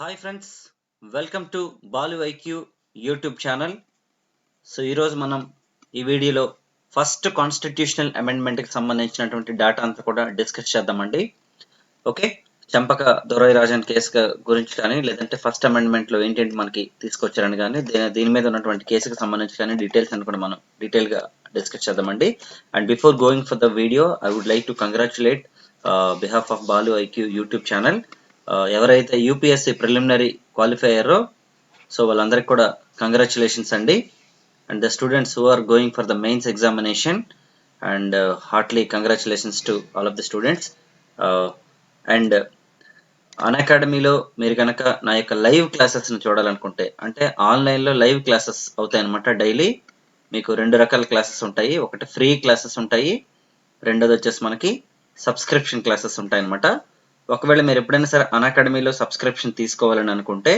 Hi friends, welcome to Balu IQ YouTube channel. So ఈరోజు మనం ఈ వీడియోలో ఫస్ట్ కాన్స్టిట్యూషనల్ అమెండ్మెంట్కి సంబంధించినటువంటి డేటా అంతా కూడా డిస్కస్ చేద్దామండి. ఓకే, చంపక దొరై రాజన్ కేసు గురించి కానీ, లేదంటే ఫస్ట్ అమెండ్మెంట్లో ఏంటంటే మనకి తీసుకొచ్చారని కానీ, దీని మీద ఉన్నటువంటి కేసుకి సంబంధించి కానీ డీటెయిల్స్ అని కూడా మనం డీటెయిల్గా డిస్కస్ చేద్దామండి. And before going for the video, I would like to congratulate behalf of Balu IQ YouTube channel ఎవరైతే యూపీఎస్సీ ప్రిలిమినరీ క్వాలిఫై అయ్యారో సో వాళ్ళందరికీ కూడా కంగ్రాచులేషన్స్ అండి. And the students who are going for the mains examination and heartly congratulations to all of the students. And అన్అకాడమీలో మీరు కనుక నా యొక్క లైవ్ క్లాసెస్ని చూడాలనుకుంటే, అంటే ఆన్లైన్లో లైవ్ క్లాసెస్ అవుతాయి అనమాట. డైలీ మీకు రెండు రకాల క్లాసెస్ ఉంటాయి. ఒకటి ఫ్రీ క్లాసెస్ ఉంటాయి, రెండోది వచ్చేసి మనకి సబ్స్క్రిప్షన్ క్లాసెస్ ఉంటాయి అనమాట. ఒకవేళ మీరు ఎప్పుడైనా సరే అన్అకాడమీలో సబ్స్క్రిప్షన్ తీసుకోవాలని అనుకుంటే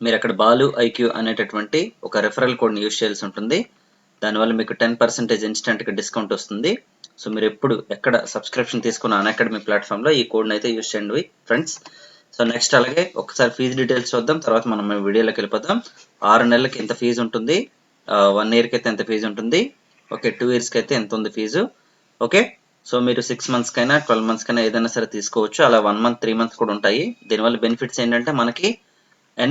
మీరు అక్కడ బాలు ఐక్యూ అనేటటువంటి ఒక రెఫరల్ కోడ్ని యూజ్ చేయాల్సి ఉంటుంది. దానివల్ల మీకు 10% ఇన్స్టెంట్గా డిస్కౌంట్ వస్తుంది. సో మీరు ఎక్కడ సబ్స్క్రిప్షన్ తీసుకున్న అన్అకాడమీ ప్లాట్ఫామ్లో ఈ కోడ్ని అయితే యూజ్ చేయండి ఫ్రెండ్స్. సో నెక్స్ట్ అలాగే ఒకసారి ఫీజు డీటెయిల్స్ చూద్దాం, తర్వాత మనం వీడియోలోకి వెళ్ళిపోదాం. 6 నెలలకి ఎంత ఫీజు ఉంటుంది, 1 ఇయర్కి అయితే ఎంత ఫీజు ఉంటుంది, ఓకే 2 ఇయర్స్కి అయితే ఎంత ఉంది ఫీజు. ఓకే, సో మీరు 6 మంత్స్ కైనా 12 మంత్స్ కైనా ఏదైనా సరే తీసుకోవచ్చు. అలా 1 మంత్ 3 మంత్స్ కూడా ఉంటాయి. దీనివల్ల బెనిఫిట్స్ ఏంటంటే మనకి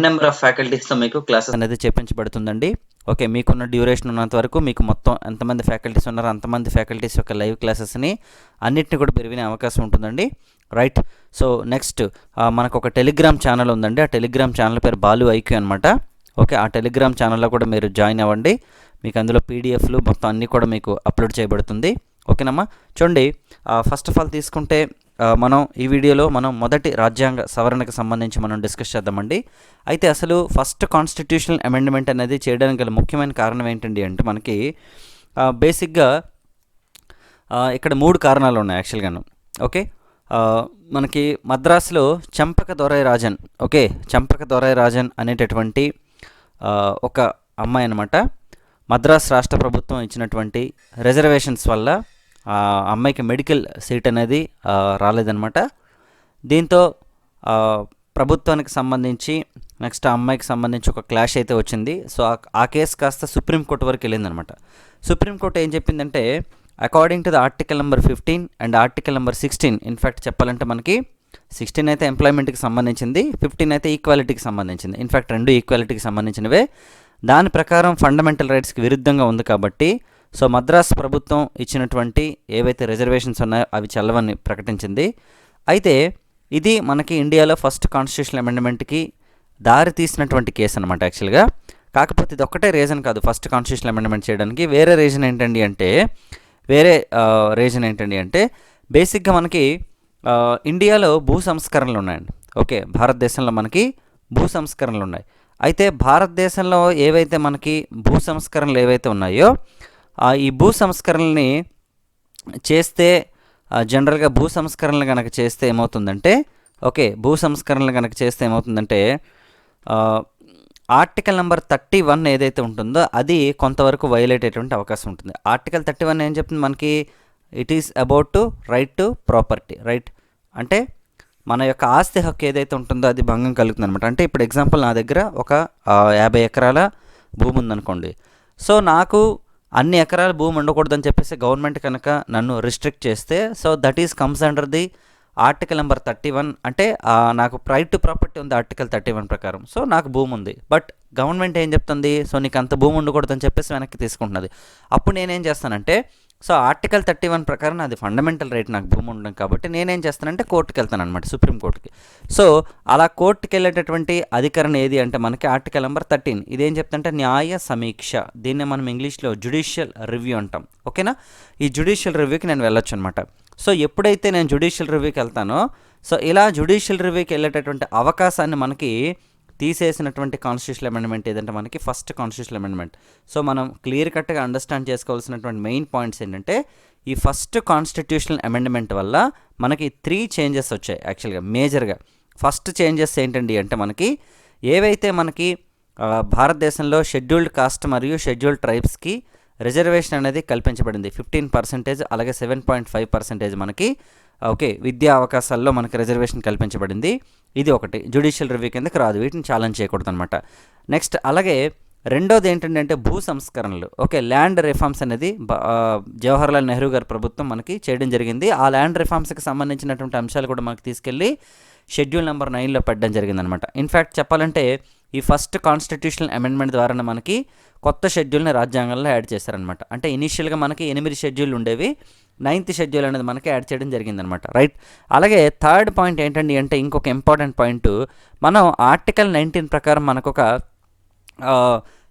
నెంబర్ ఆఫ్ ఫ్యాకల్టీస్తో మీకు క్లాసెస్ అనేది చెప్పించబడుతుందండి. ఓకే, మీకున్న డ్యూరేషన్ ఉన్నంత వరకు మీకు మొత్తం ఎంతమంది ఫ్యాకల్టీస్ ఉన్నారో అంతమంది ఫ్యాకల్టీస్ యొక్క లైవ్ క్లాసెస్ని అన్నిటిని కూడా పెరిగిన అవకాశం ఉంటుందండి. రైట్, సో నెక్స్ట్ మనకు ఒక టెలిగ్రామ్ ఛానల్ ఉందండి. ఆ టెలిగ్రామ్ ఛానల్ పేరు బాలు ఐక్యూ అనమాట. ఓకే, ఆ టెలిగ్రామ్ ఛానల్లో కూడా మీరు జాయిన్ అవ్వండి. మీకు అందులో పీడిఎఫ్లు మొత్తం అన్నీ కూడా మీకు అప్లోడ్ చేయబడుతుంది. ఓకేనమ్మా, చూడండి, ఫస్ట్ ఆఫ్ ఆల్ తీసుకుంటే మనం ఈ వీడియోలో మొదటి రాజ్యాంగ సవరణకు సంబంధించి మనం డిస్కస్ చేద్దామండి. అయితే అసలు ఫస్ట్ కాన్స్టిట్యూషనల్ అమెండ్మెంట్ అనేది చేయడానికి గల ముఖ్యమైన కారణం ఏంటండి అంటే మనకి బేసిక్గా ఇక్కడ 3 కారణాలు ఉన్నాయి యాక్చువల్గాను. ఓకే, మనకి మద్రాసులో చంపక దొరై రాజన్, ఓకే చంపక దొరై రాజన్ అనేటటువంటి ఒక అమ్మాయి అనమాట. మద్రాస్ రాష్ట్ర ప్రభుత్వం ఇచ్చినటువంటి రిజర్వేషన్స్ వల్ల అమ్మాయికి మెడికల్ సీట్ అనేది రాలేదన్నమాట. దీంతో ప్రభుత్వానికి సంబంధించి నెక్స్ట్ ఆ అమ్మాయికి సంబంధించి ఒక క్లాష్ అయితే వచ్చింది. సో ఆ కేసు కాస్త సుప్రీంకోర్టు వరకు వెళ్ళిందనమాట. సుప్రీంకోర్టు ఏం చెప్పిందంటే according to the article number 15 and article number 16, in fact చెప్పాలంటే మనకి 16 అయితే ఎంప్లాయ్మెంట్కి సంబంధించింది, 15 అయితే ఈక్వాలిటీకి సంబంధించింది. ఇన్ఫ్యాక్ట్ రెండు ఈక్వాలిటీకి సంబంధించినవే. దాని ప్రకారం ఫండమెంటల్ రైట్స్కి విరుద్ధంగా ఉంది కాబట్టి సో మద్రాస్ ప్రభుత్వం ఇచ్చినటువంటి ఏవైతే రిజర్వేషన్స్ ఉన్నాయో అవి చెల్లవని ప్రకటించింది. అయితే ఇది మనకి ఇండియాలో ఫస్ట్ కాన్స్టిట్యూషనల్ అమెండ్మెంట్కి దారి తీసినటువంటి కేసు అనమాట యాక్చువల్గా. కాకపోతే ఇది ఒక్కటే రీజన్ కాదు ఫస్ట్ కాన్స్టిట్యూషనల్ అమెండ్మెంట్ చేయడానికి. వేరే రీజన్ ఏంటండి అంటే బేసిక్గా మనకి ఇండియాలో భూ సంస్కరణలు ఉన్నాయండి. ఓకే, భారతదేశంలో మనకి భూ సంస్కరణలు ఉన్నాయి. అయితే భారతదేశంలో ఏవైతే మనకి భూ సంస్కరణలు ఏవైతే ఉన్నాయో ఈ భూ సంస్కరణల్ని చేస్తే జనరల్గా భూ సంస్కరణలు కనుక చేస్తే ఏమవుతుందంటే ఆర్టికల్ నెంబర్ 31 ఏదైతే ఉంటుందో అది కొంతవరకు వైలేట్ అయ్యేటువంటి అవకాశం ఉంటుంది. ఆర్టికల్ 31 ఏం చెప్తుంది మనకి, it is about to right to property. Right అంటే మన యొక్క ఆస్తి హక్కు ఏదైతే ఉంటుందో అది భంగం కలుగుతుంది అనమాట. అంటే ఇప్పుడు ఎగ్జాంపుల్ నా దగ్గర ఒక 50 ఎకరాల భూమి ఉందనుకోండి. సో నాకు అన్ని ఎకరాల భూమి ఉండకూడదని చెప్పేసి గవర్నమెంట్ కనుక నన్ను రిస్ట్రిక్ట్ చేస్తే so that is comes under the article number 31. అంటే నాకు రైట్ టు ప్రాపర్టీ ఉంది ఆర్టికల్ 31 ప్రకారం. సో నాకు భూమి ఉంది, బట్ గవర్నమెంట్ ఏం చెప్తుంది, సో నీకు అంత భూమి ఉండకూడదని చెప్పేసి వెనక్కి తీసుకుంటున్నది. అప్పుడు నేనేం చేస్తానంటే సో ఆర్టికల్ 31 ప్రకారం అది ఫండమెంటల్ రైట్ నాకు భూమి ఉండడం కాబట్టి నేనేం చేస్తానంటే కోర్టుకి వెళ్తాను అనమాట, సుప్రీంకోర్టుకి. సో అలా కోర్టుకి వెళ్ళేటటువంటి అధికారం ఏది అంటే మనకి ఆర్టికల్ నెంబర్ 13. ఇదేం చెప్తుంటే న్యాయ సమీక్ష, దీన్ని మనం ఇంగ్లీష్లో జ్యుడిషియల్ రివ్యూ అంటాం. ఓకేనా, ఈ జ్యుడిషియల్ రివ్యూకి నేను వెళ్ళొచ్చు అనమాట. సో ఎప్పుడైతే నేను జ్యుడిషియల్ రివ్యూకి వెళ్తానో సో ఇలా జ్యుడిషియల్ రివ్యూకి వెళ్ళేటటువంటి అవకాశాన్ని మనకి తీసేసినటువంటి కాన్స్టిట్యూషనల్ అమెండ్మెంట్ ఏదంటే మనకి ఫస్ట్ కాన్స్టిట్యూషనల్ అమెండ్మెంట్. సో మనం క్లియర్ కట్గా అండర్స్టాండ్ చేసుకోవాల్సినటువంటి మెయిన్ పాయింట్స్ ఏంటంటే ఈ ఫస్ట్ కాన్స్టిట్యూషనల్ అమెండ్మెంట్ వల్ల మనకి 3 చేంజెస్ వచ్చాయి యాక్చువల్గా మేజర్గా. ఫస్ట్ చేంజెస్ ఏంటండి అంటే మనకి ఏవైతే మనకి భారతదేశంలో షెడ్యూల్డ్ కాస్ట్ మరియు షెడ్యూల్డ్ ట్రైబ్స్కి రిజర్వేషన్ అనేది కల్పించబడింది 15%, అలాగే 7.5% మనకి ఓకే, విద్యా అవకాశాల్లో మనకి రిజర్వేషన్ కల్పించబడింది. ఇది ఒకటి జ్యుడిషియల్ రివ్యూ కిందకి రాదు, వీటిని ఛాలెంజ్ చేయకూడదు అనమాట. నెక్స్ట్ అలాగే రెండోది ఏంటంటే భూ సంస్కరణలు. ఓకే, ల్యాండ్ రిఫార్మ్స్ అనేది జవహర్లాల్ నెహ్రూ గారి ప్రభుత్వం మనకి చేయడం జరిగింది. ఆ ల్యాండ్ రిఫార్మ్స్కి సంబంధించినటువంటి అంశాలు కూడా మనకి తీసుకెళ్ళి షెడ్యూల్ నెంబర్ 9లో పెట్టడం జరిగిందనమాట. ఇన్ఫ్యాక్ట్ చెప్పాలంటే ఈ ఫస్ట్ కాన్స్టిట్యూషనల్ అమెండ్మెంట్ ద్వారా మనకి కొత్త షెడ్యూల్ని రాజ్యాంగంలో యాడ్ చేశారనమాట. అంటే ఇనీషియల్గా మనకి 8 షెడ్యూల్ ఉండేవి, 9th షెడ్యూల్ అనేది మనకి యాడ్ చేయడం జరిగిందనమాట. రైట్. అలాగే థర్డ్ పాయింట్ ఏంటండి అంటే ఇంకొక ఇంపార్టెంట్ పాయింట్, మనం ఆర్టికల్ 19 ప్రకారం మనకు ఒక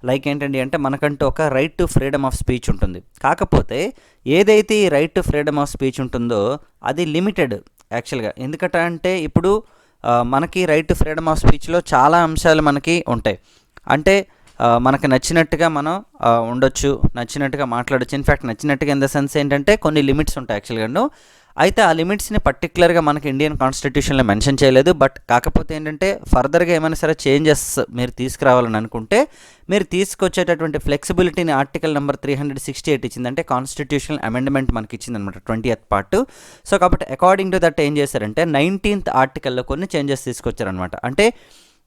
లైక్ ఏంటండి అంటే మనకంటూ ఒక right to freedom of speech ఉంటుంది. కాకపోతే ఏదైతే ఈ right to freedom of speech ఉంటుందో అది లిమిటెడ్ యాక్చువల్గా. ఎందుకంటే ఇప్పుడు మనకి రైట్ టు ఫ్రీడమ్ ఆఫ్ స్పీచ్లో చాలా అంశాలు మనకి ఉంటాయి. అంటే మనకు నచ్చినట్టుగా మనం ఉండొచ్చు, నచ్చినట్టుగా మాట్లాడచ్చు. ఇన్ఫ్యాక్ట్ నచ్చినట్టుగా ఇన్ ద సెన్స్ ఏంటంటే కొన్ని లిమిట్స్ ఉంటాయి యాక్చువల్గా. అయితే ఆ లిమిట్స్ని పర్టికులర్గా మనకి ఇండియన్ కాన్స్టిట్యూషన్లో మెన్షన్ చేయలేదు. బట్ కాకపోతే ఏంటంటే ఫర్దర్గా ఏమైనా సరే చేంజెస్ మీరు తీసుకురావాలని అనుకుంటే మీరు తీసుకొచ్చేటటువంటి ఫ్లెక్సిబిలిటీని ఆర్టికల్ నెంబర్ 368 ఇచ్చింది. అంటే కాన్స్టిట్యూషనల్ అమెండ్మెంట్ మనకి ఇచ్చిందనమాట 20th పార్ట్. సో కాబట్టి అకార్డింగ్ టు దట్ ఏం చేశారంటే 19th ఆర్టికల్లో కొన్ని చేంజెస్ తీసుకొచ్చారనమాట. అంటే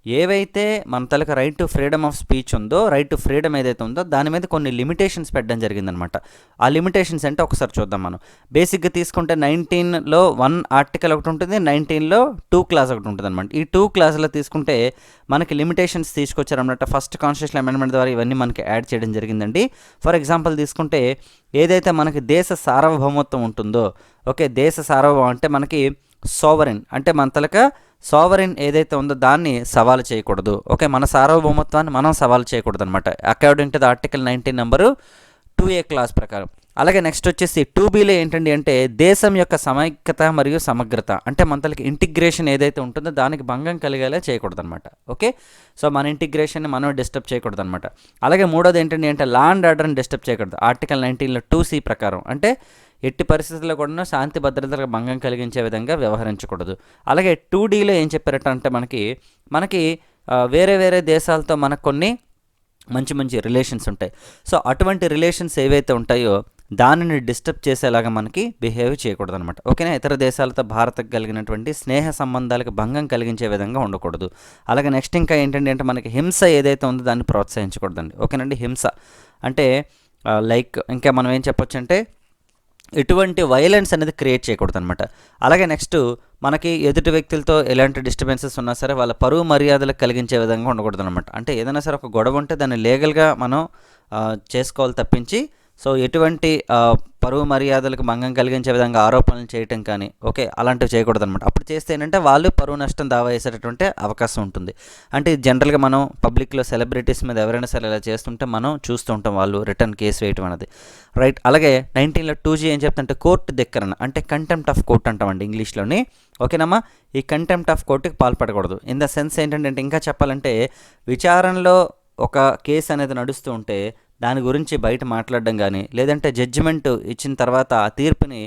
ఏవైతే మన తలకు right to freedom of speech ఉందో, రైట్ టు ఫ్రీడమ్ ఏదైతే ఉందో దాని మీద కొన్ని లిమిటేషన్స్ పెట్టడం జరిగిందనమాట. ఆ లిమిటేషన్స్ అంటే ఒకసారి చూద్దాం మనం. బేసిక్గా తీసుకుంటే 19లో 1 ఆర్టికల్ ఒకటి ఉంటుంది, 19లో 2 క్లాస్ ఒకటి ఉంటుంది అనమాట. ఈ 2 క్లాసులో తీసుకుంటే మనకి లిమిటేషన్స్ తీసుకొచ్చారనమాట. ఫస్ట్ కాన్స్టిట్యూషనల్ అమెండ్మెంట్ ద్వారా ఇవన్నీ మనకి యాడ్ చేయడం జరిగిందండి. ఫర్ ఎగ్జాంపుల్ తీసుకుంటే ఏదైతే మనకి దేశ సార్వభౌమత్వం ఉంటుందో, ఓకే, దేశ సార్వభౌమం అంటే మనకి సోవరెన్, అంటే మన తలక సోవరెన్ ఏదైతే ఉందో దాన్ని సవాలు చేయకూడదు. ఓకే, మన సార్వభౌమత్వాన్ని మనం సవాలు చేయకూడదు అనమాట according to the article 19 number 2A class ప్రకారం. అలాగే నెక్స్ట్ వచ్చేసి 2Bలో ఏంటండి అంటే దేశం యొక్క సమైక్యత మరియు సమగ్రత, అంటే మనకి ఇంటిగ్రేషన్ ఏదైతే ఉంటుందో దానికి భంగం కలిగేలా చేయకూడదు అనమాట. ఓకే, సో మన ఇంటిగ్రేషన్ని మనం డిస్టర్బ్ చేయకూడదు అనమాట. అలాగే మూడోది ఏంటండి అంటే ల్యాండ్ ఆర్డర్ని డిస్టర్బ్ చేయకూడదు ఆర్టికల్ 19లో 2C ప్రకారం. అంటే ఎట్టి పరిస్థితుల్లో కూడా శాంతి భద్రతలకు భంగం కలిగించే విధంగా వ్యవహరించకూడదు. అలాగే 2Dలో ఏం చెప్పారంటే మనకి వేరే వేరే దేశాలతో మనకు కొన్ని మంచి రిలేషన్స్ ఉంటాయి. సో అటువంటి రిలేషన్స్ ఏవైతే ఉంటాయో దానిని డిస్టర్బ్ చేసేలాగా మనకి బిహేవ్ చేయకూడదు అనమాట. ఓకేనా, ఇతర దేశాలతో భారత్కు కలిగినటువంటి స్నేహ సంబంధాలకు భంగం కలిగించే విధంగా ఉండకూడదు. అలాగే నెక్స్ట్ ఇంకా ఏంటంటే అంటే మనకి హింస ఏదైతే ఉందో దాన్ని ప్రోత్సహించకూడదండి. ఓకేనండి, హింస అంటే లైక్ ఇంకా మనం ఏం చెప్పొచ్చు అంటే ఎటువంటి వైలెన్స్ అనేది క్రియేట్ చేయకూడదు అనమాట. అలాగే నెక్స్ట్ మనకి ఎదుటి వ్యక్తులతో ఎలాంటి డిస్టర్బెన్సెస్ ఉన్నా సరే వాళ్ళ పరువు మర్యాదలకు కలిగించే విధంగా ఉండకూడదు అనమాట. అంటే ఏదైనా సరే ఒక గొడవ ఉంటే దాన్ని లీగల్గా మనం చేసుకోవాలి తప్పించి సో ఎటువంటి పరువు మర్యాదలకు భంగం కలిగించే విధంగా ఆరోపణలు చేయటం కానీ ఓకే అలాంటివి చేయకూడదు అనమాట. అప్పుడు చేస్తే ఏంటంటే వాళ్ళు పరువు నష్టం దావా వేసేటటువంటి అవకాశం ఉంటుంది. అంటే జనరల్గా మనం పబ్లిక్లో సెలబ్రిటీస్ మీద ఎవరైనా సరే ఇలా చేస్తుంటే మనం చూస్తూ ఉంటాం వాళ్ళు రిటర్న్ కేసు వేయటం అనేది. రైట్. అలాగే 19లో 2G ఏం చెప్తుంటే కోర్టు ధిక్కరణ, అంటే కంటెంప్ట్ ఆఫ్ కోర్ట్ అంటామండి ఇంగ్లీష్లోని. ఓకేనమ్మా, ఈ కంటెంప్ట్ ఆఫ్ కోర్టుకి పాల్పడకూడదు. ఇన్ ద సెన్స్ ఏంటంటే ఇంకా చెప్పాలంటే విచారణలో ఒక కేసు అనేది నడుస్తూ ఉంటే దాని గురించి బయట మాట్లాడడం కానీ లేదంటే జడ్జిమెంట్ ఇచ్చిన తర్వాత ఆ తీర్పుని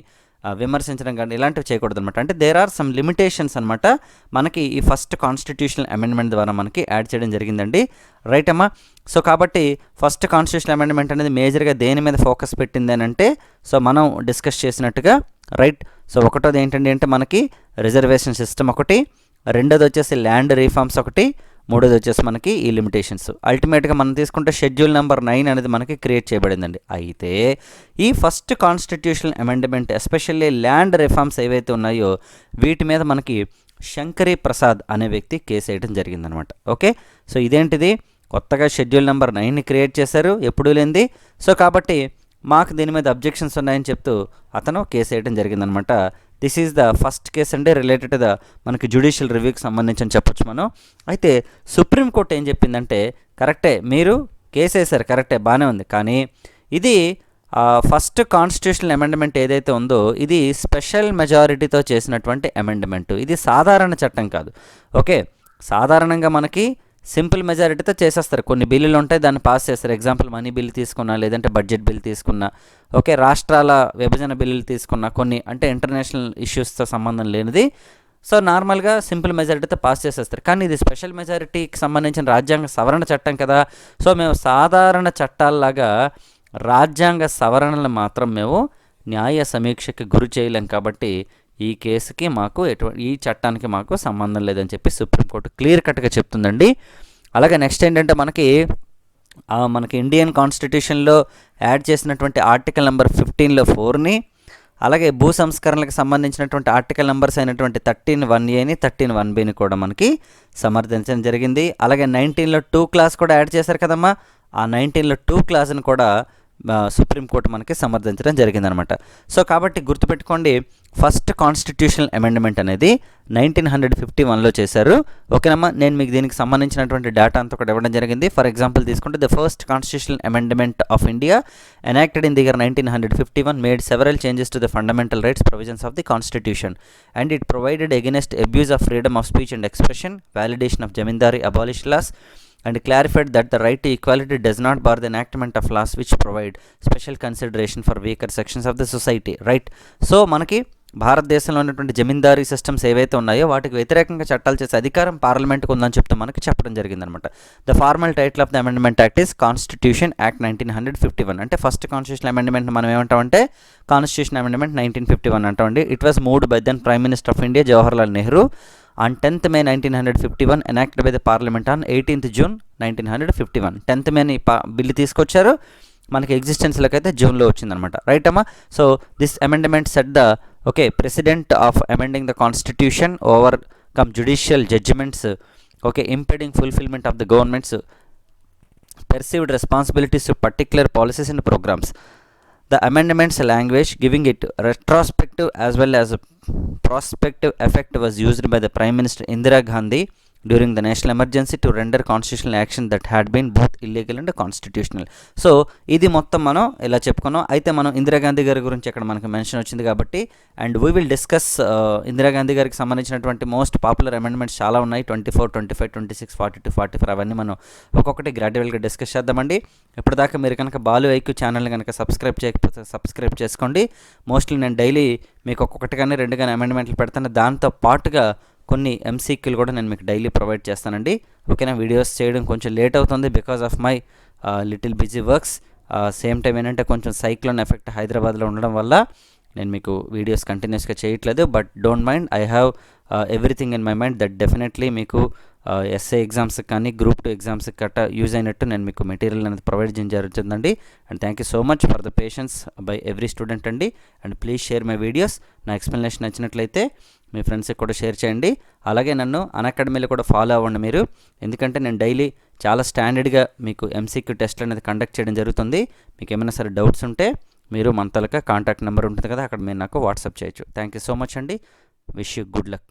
విమర్శించడం కానీ ఇలాంటివి చేయకూడదు అనమాట. అంటే దేర్ ఆర్ సమ్ లిమిటేషన్స్ అనమాట మనకి ఈ ఫస్ట్ కాన్స్టిట్యూషనల్ అమెండ్మెంట్ ద్వారా మనకి యాడ్ చేయడం జరిగిందండి. రైట్ అమ్మా. సో కాబట్టి ఫస్ట్ కాన్స్టిట్యూషనల్ అమెండ్మెంట్ అనేది మేజర్గా దేని మీద ఫోకస్ పెట్టింది అని అంటే సో మనం డిస్కస్ చేసినట్టుగా రైట్. సో ఒకటోది ఏంటంటే అంటే మనకి రిజర్వేషన్ సిస్టమ్ ఒకటి, రెండోది వచ్చేసి ల్యాండ్ రీఫార్మ్స్ ఒకటి, మూడోది వచ్చేసి మనకి ఈ లిమిటేషన్స్. అల్టిమేట్గా మనం తీసుకుంటే షెడ్యూల్ నెంబర్ 9 అనేది మనకి క్రియేట్ చేయబడిందండి. అయితే ఈ first constitutional amendment especially land reforms ఏవైతే ఉన్నాయో వీటి మీద మనకి శంకరీ ప్రసాద్ అనే వ్యక్తి కేసు వేయడం జరిగిందనమాట. ఓకే, సో ఇదేంటిది కొత్తగా షెడ్యూల్ నెంబర్ 9ని క్రియేట్ చేశారు, ఎప్పుడూ లేనిది. సో కాబట్టి మాకు దీని మీద అబ్జెక్షన్స్ ఉన్నాయని చెప్తూ అతను కేసు వేయడం జరిగిందనమాట. This is the first case అంటే రిలేటెడ్ ద మనకి జ్యుడిషియల్ రివ్యూకి సంబంధించి అని చెప్పొచ్చు మనం. అయితే సుప్రీంకోర్టు ఏం చెప్పిందంటే కరెక్టే, మీరు కేసు వేశారు కరెక్టే, బాగానే ఉంది, కానీ ఇది ఫస్ట్ కాన్స్టిట్యూషనల్ అమెండ్మెంట్ ఏదైతే ఉందో ఇది స్పెషల్ మెజారిటీతో చేసినటువంటి అమెండ్మెంట్, ఇది సాధారణ చట్టం కాదు. ఓకే, సాధారణంగా మనకి సింపుల్ మెజారిటీతో చేసేస్తారు. కొన్ని బిల్లులు ఉంటాయి దాన్ని పాస్ చేస్తారు. ఎగ్జాంపుల్ మనీ బిల్ తీసుకున్నా లేదంటే బడ్జెట్ బిల్ తీసుకున్నా ఓకే, రాష్ట్రాల విభజన బిల్లులు తీసుకున్నా కొన్ని అంటే ఇంటర్నేషనల్ ఇష్యూస్తో సంబంధం లేనిది సో నార్మల్గా సింపుల్ మెజారిటీతో పాస్ చేసేస్తారు. కానీ ఇది స్పెషల్ మెజారిటీకి సంబంధించిన రాజ్యాంగ సవరణ చట్టం కదా. సో మేము సాధారణ చట్టాల్లాగా రాజ్యాంగ సవరణలు మాత్రం మేము న్యాయ సమీక్షకి గురి చేయలేం. కాబట్టి ఈ కేసుకి మాకు ఈ చట్టానికి మాకు సంబంధం లేదని చెప్పి సుప్రీంకోర్టు క్లియర్ కట్గా చెప్తుందండి. అలాగే నెక్స్ట్ ఏంటంటే మనకి ఇండియన్ కాన్స్టిట్యూషన్లో యాడ్ చేసినటువంటి ఆర్టికల్ నెంబర్ 15లో 4ని, అలాగే భూ సంస్కరణలకు సంబంధించినటువంటి ఆర్టికల్ నెంబర్స్ అయినటువంటి 13(1)A, 13(1)B కూడా మనకి సమర్థించడం జరిగింది. అలాగే 19లో 2 క్లాస్ కూడా యాడ్ చేశారు కదమ్మా, ఆ 19లో 2 క్లాస్ని కూడా సుప్రీంకోర్టు మనకి సమర్థించడం జరిగిందనమాట. సో కాబట్టి గుర్తుపెట్టుకోండి, ఫస్ట్ కాన్స్టిట్యూషనల్ అమెండ్మెంట్ అనేది 1951లో చేశారు. ఓకేనమ్మా, నేను మీకు దీనికి సంబంధించినటువంటి డేటా అంతా కూడా ఇవ్వడం జరిగింది. ఫర్ ఎగ్జాంపుల్ తీసుకుంటే the first constitutional amendment of India enacted in the year 1951 made several changes to the fundamental rights provisions of the constitution and it provided against abuse of freedom of speech and expression, validation of zamindari abolish laws and clarified that the right to equality does not bar the enactment of laws which provide special consideration for weaker sections of the society. Right. So మనకి భారతదేశంలో ఉన్నటువంటి జమీందారీ systems ఏవైతే ఉన్నాయో వాటికి వ్యతిరేకంగా చట్టాలు చేసే అధికారం పార్లమెంట్కి ఉందని చెప్తూ మనకి చెప్పడం జరిగిందనమాట. The formal title of the amendment act is constitution act 1951. అంటే ఫస్ట్ కాన్స్టిట్యూషన్ అమెండ్మెంట్ మనం ఏమంటామంటే కాన్స్టిట్యూషన్ అమెండ్మెంట్ 1951 అంటామండి. It was moved by then prime minister of India Jawaharlal Nehru on 10th May 1951, enacted by the Parliament on 18th June 1951. 10th May bill తీసుకొచ్చారు, మనకి ఎగ్జిస్టెన్స్లోకి అయితే జూన్లో వచ్చిందనమాట. రైట్ అమ్మా. So this amendment set the precedent of amending the constitution overcome judicial judgements impeding fulfillment of the government's perceived responsibilities to particular policies and programs. The amendment's language, giving it retrospective as well as prospective effect, was used by the Prime Minister Indira Gandhi during the national emergency to render constitutional action that had been both illegal and constitutional. So ఇది మొత్తం మనం ఇలా చెప్పుకున్నాం. అయితే మనం ఇందిరాగాంధీ గారి గురించి ఇక్కడ మనకు మెన్షన్ వచ్చింది కాబట్టి, and we will discuss Indira Gandhi గారికి సంబంధించినటువంటి మోస్ట్ పాపులర్ అమెండ్మెంట్స్ చాలా ఉన్నాయి. 24, 25, 26, 42, 44 అవన్నీ మనం ఒక్కొక్కటి గ్రాడ్యువల్గా డిస్కస్ చేద్దామండి. ఇప్పటిదాకా మీరు కనుక బాలు ఐక్యూ ఛానల్ని కనుక సబ్స్క్రైబ్ చేయకపోతే సబ్స్క్రైబ్ చేసుకోండి. మోస్ట్లీ నేను డైలీ మీకు ఒక్కొక్కటి కానీ 2 కానీ అమెండ్మెంట్లు పెడతాను. దాంతో పాటుగా కొన్ని ఎంసీక్యూలు కూడా నేను మీకు డైలీ ప్రొవైడ్ చేస్తానండి. ఓకేనా, వీడియోస్ చేయడం కొంచెం లేట్ అవుతుంది because of my little busy works. Same time ఏంటంటే కొంచెం సైక్లోన్ ఎఫెక్ట్ హైదరాబాద్లో ఉండడం వల్ల నేను మీకు వీడియోస్ కంటిన్యూస్గా చేయట్లేదు. But don't mind, I have everything in my mind that definitely మీకు ఎస్ఏ ఎగ్జామ్స్కి కానీ గ్రూప్ 2 ఎగ్జామ్స్కి గట్రా యూజ్ అయినట్టు నేను మీకు మెటీరియల్ అనేది ప్రొవైడ్ చేయడం జరుగుతుందండి. And thank you so much for the patience by every student అండి. And please share my videos. నా ఎక్స్ప్లెనేషన్ నచ్చినట్లయితే మీ ఫ్రెండ్స్కి కూడా షేర్ చేయండి. అలాగే నన్ను అన్అకాడమీలో కూడా ఫాలో అవ్వండి మీరు, ఎందుకంటే నేను డైలీ చాలా స్టాండర్డ్గా మీకు ఎంసీక్యూ టెస్ట్ అనేది కండక్ట్ చేయడం జరుగుతుంది. మీకు ఏమైనా సరే డౌట్స్ ఉంటే మీరు మన తాలూకా కాంటాక్ట్ నెంబర్ ఉంటుంది కదా, అక్కడ మీరు నాకు వాట్సాప్ చేయొచ్చు. థ్యాంక్ యూ సో మచ్ అండి. Wish you good luck.